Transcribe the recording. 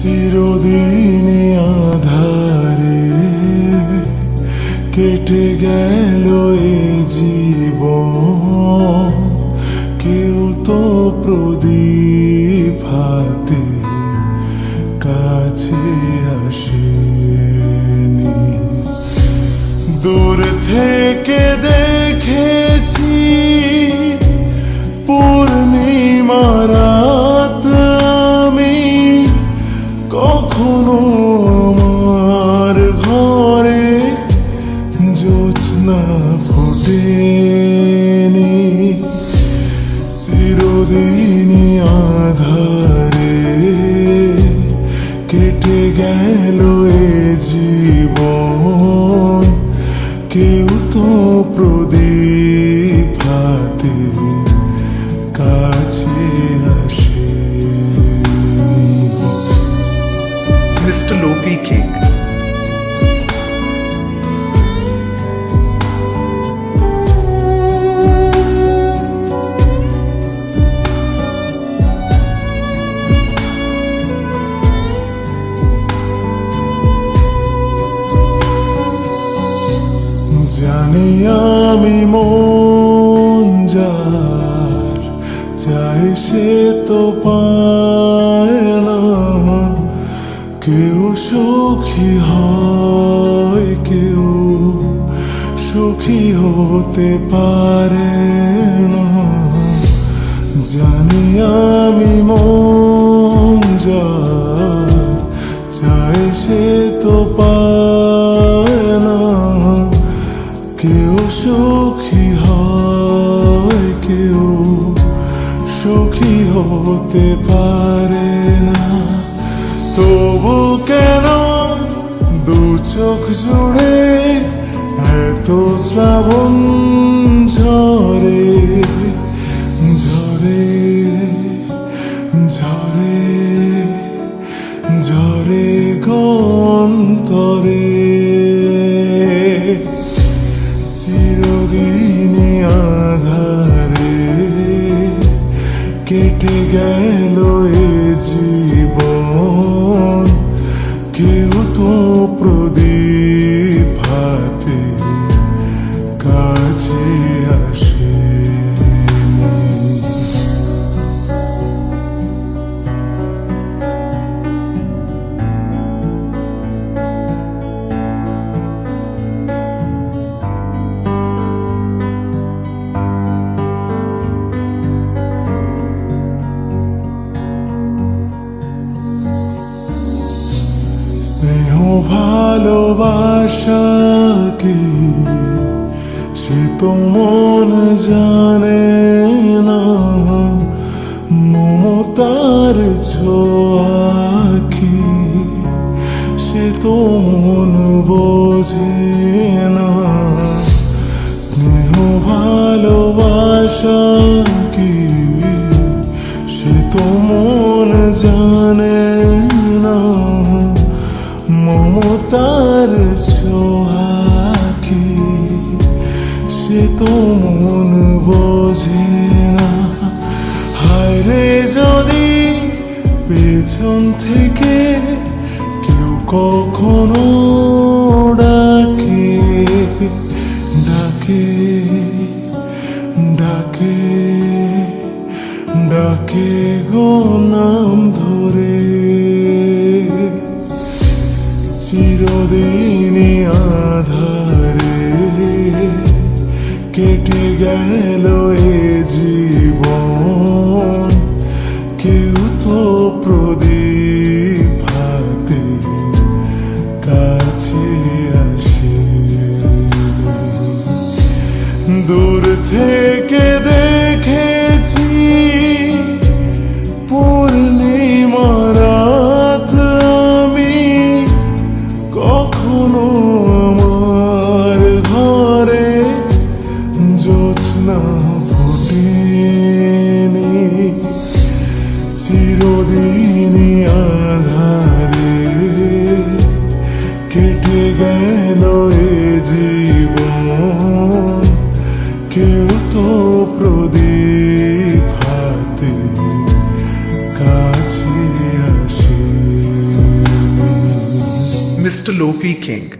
চিরদিনই আধারে কেটে গেল এ জীবন, কেউ তো প্রদীপ হাতে কাছে আসেনি। দূর থেকে দেখেছি পূর্ণিমা রাত আমি, কখনো আমার ঘরে জ্যোৎস্না ফোটেনি। চিরদিনই আধারে কেটে গেল এ জীবন, কেউ তো প্রদীপ হাতে কাছে আসেনি। Mr. Lofi King. জানি আমি মন যার চাই সে তো পায় না, কেউ সুখী হয় কেউ সুখী হতে পারে না। জানি আমি মন যার চাই সে তো পায় না, কেউ সুখী হয় কেউ সুখী হতে পারে না। তবু কেন দু চোখ জুড়ে এত শ্রাবণ ঝরে ঝরে ঝরে ঝরে গন্তরে। চিরদিনই আধারে কেটে গেল এ জীবন, কেউ তো প্রদীপ হাতে কাছে আসেনি। স্নেহ ভালোবাসা কি সে তো মন জানে না, মমতার ছোঁয়া কি সে তো মন বোঝে না। স্নেহ ভালোবাসা কি সে তো মন জানে না, মমতার ছোঁয়া কি সে তো মন বোঝে না। হায় রে যদি পেছন থেকে কেউ কখনো ডাকে ডাকে ডাকে ডাকে গো নাম ধরে। চিরদিনই আধারে কেটে গেল এ জীবন, কেউ তো প্রদীপ হাতে কাছে আসেনি। দূর থেকে দেখেছি পূর্ণিমা রাত আমি, কখনো আমার ঘরে জ্যোৎস্না ফোটেনি। চিরদিন Mr. Lofi King.